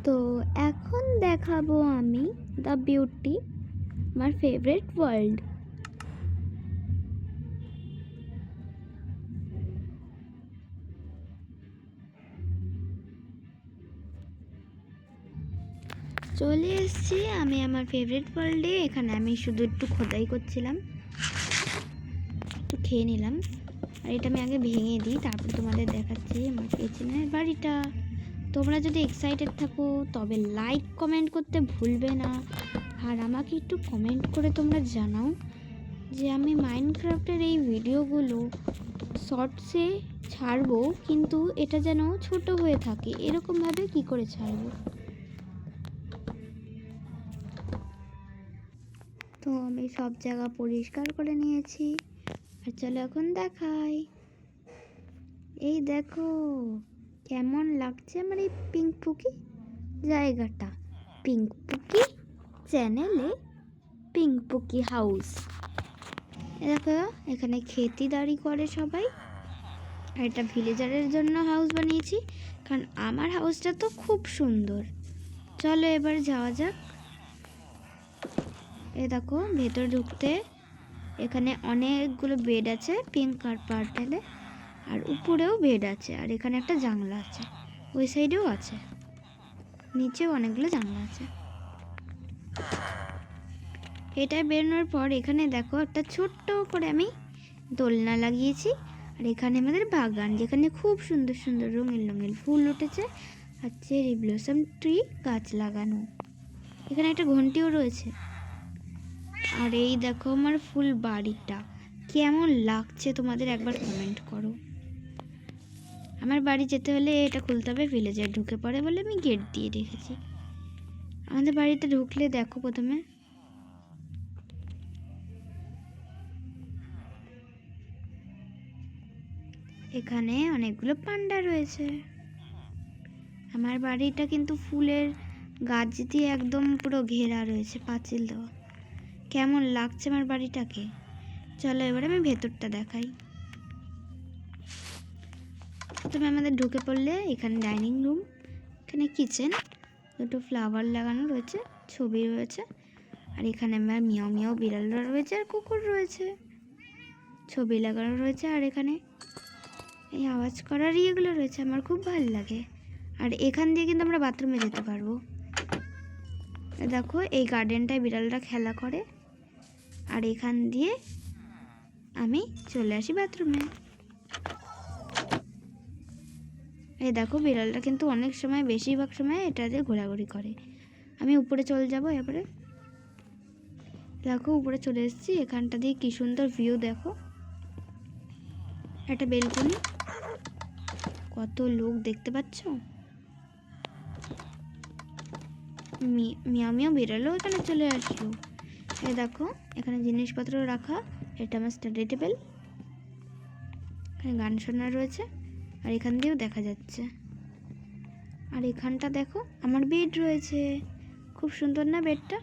তো এখন দেখাবো আমি দ্য বিউটি, আমার ফেভারিট ওয়ার্ল্ড। চলে এসেছি আমি আমার ফেভারিট ওয়ার্ল্ডে। এখানে আমি শুধু একটু খোদাই করছিলাম, একটু খেয়ে নিলাম। আর এটা আমি আগে ভেঙে দিই, তারপর তোমাদের দেখাচ্ছি আমার কিচেনের বাড়িটা। তোমরা যদি এক্সাইটেড থাকো তবে লাইক কমেন্ট করতে ভুলবে না। আর আমাকে একটু কমেন্ট করে তোমরা জানাও যে আমি মাইনক্রাফটের এই ভিডিওগুলো শর্টসে ছাড়বো, কিন্তু এটা যেন ছোট হয়ে থাকে, এরকমভাবে কি করে ছাড়বো। তো আমি সব জায়গা পরিষ্কার করে নিয়েছি। আর চলো এখন দেখাই। এই দেখো কেমন লাগছে আমার এই পিঙ্ক পুকি জায়গাটা। পিঙ্ক পুকি চ্যানেলে পিঙ্ক পুকি হাউস। দেখো এখানে খেতিদারি করে সবাই। আর এটা ভিলেজারের জন্য হাউস বানিয়েছি, কারণ আমার হাউসটা তো খুব সুন্দর। চলো এবার যাওয়া যাক। এ দেখো ভেতর ঢুকতে এখানে অনেকগুলো বেড আছে পিঙ্ক আর পার্পেলে, আর উপরেও বেড আছে। আর এখানে একটা জানলা আছে, ওই সাইডেও আছে, নিচেও অনেকগুলো জানলা আছে। এটা বেরোনোর পর এখানে দেখো একটা ছোট্ট করে আমি দোলনা লাগিয়েছি। আর এখানে আমাদের বাগান, যেখানে খুব সুন্দর সুন্দর রঙিন রঙিন ফুল উঠেছে, আর চেরি ব্লসম ট্রি গাছ লাগানো। এখানে একটা ঘন্টিও রয়েছে। আর এই দেখো আমার ফুল বাড়িটা কেমন লাগছে তোমাদের একবার কমেন্ট করো। আমার বাড়ি যেতে হলে এটা খুলতে হবে, ভিলেজার ঢুকে পড়ে বলে আমি গেট দিয়ে রেখেছি। আমাদের বাড়িতে ঢুকলে দেখো প্রথমে এখানে অনেকগুলো পান্ডা রয়েছে। আমার বাড়িটা কিন্তু ফুলের গাছ দিয়ে একদম পুরো ঘেরা রয়েছে, পাঁচিল দেওয়া। কেমন লাগছে আমার বাড়িটাকে। চলো এবারে আমি ভেতরটা দেখাই। তুমি আমাদের ঢুকে পড়লে এখানে ডাইনিং রুম, এখানে কিচেন, দুটো ফ্লাওয়ার লাগানো রয়েছে, ছবি রয়েছে। আর এখানে আমার মিয়াও মিয়াও বিড়ালরা রয়েছে, আর কুকুর রয়েছে, ছবি লাগানো রয়েছে। আর এখানে এই আওয়াজ করার ইয়েগুলো রয়েছে, আমার খুব ভালো লাগে। আর এখান দিয়ে কিন্তু আমরা বাথরুমে যেতে পারবো। দেখো এই গার্ডেনটায় বিড়ালরা খেলা করে, আর এখান দিয়ে আমি চলে আসি বাথরুমে। এই দেখো বিড়ালটা কিন্তু অনেক সময়, বেশিরভাগ সময় এটাতে ঘোরাঘুরি করে। আমি উপরে চলে যাব এবারে। দেখো উপরে চলে এসেছি, এখানটা দিয়ে কি সুন্দর ভিউ দেখো। একটা বেলকনি, কত লোক দেখতে পাচ্ছ। মিয়াও মিয়াও বেরোলেও এখানে চলে আসলো। এই দেখো এখানে জিনিসপত্র রাখা, এটা আমার স্টাডি টেবিল। এখানে গান শোনা রয়েছে, আর এখান দিয়েও দেখা যাচ্ছে। আর এখানটা দেখো আমার বেড রয়েছে, খুব সুন্দর না বেডটা।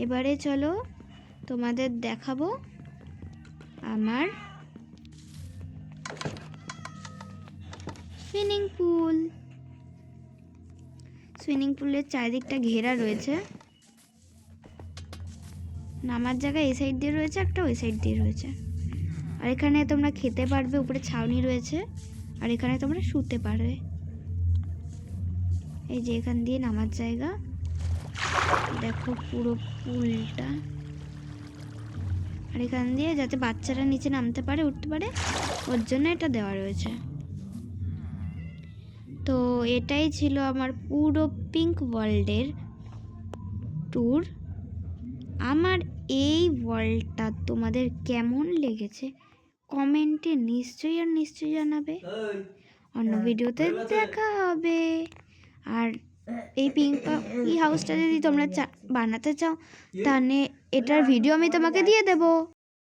এবারে চলো তোমাদের দেখাবো আমার সুইমিং পুল। সুইমিং পুলের চারিদিকটা ঘেরা রয়েছে, নামার জায়গা এই সাইড দিয়ে রয়েছে, একটা ওই সাইড দিয়ে রয়েছে। আর এখানে তোমরা খেতে পারবে, উপরে ছাউনি রয়েছে। আর এখানে তোমরা শুতে পারবে। এই যে এখান দিয়ে নামার জায়গা, দেখো পুরো পুলটা। আর এখান দিয়ে যাতে বাচ্চারা নিচে নামতে পারে, উঠতে পারে, ওর জন্য এটা দেওয়া রয়েছে। তো এটাই ছিল আমার পুরো পিঙ্ক ওয়ার্ল্ডের ট্যুর। আমার এই ওয়ার্ল্ডটা তোমাদের কেমন লেগেছে কমেন্টে নিশ্চয়ই আর নিশ্চয়ই জানাবে। অন্য ভিডিওতে দেখা হবে। আর এই পিঙ্ক হাউসটা যদি তোমরা বানাতে চাও, তাহলে এটার ভিডিও আমি তোমাকে দিয়ে দেবো।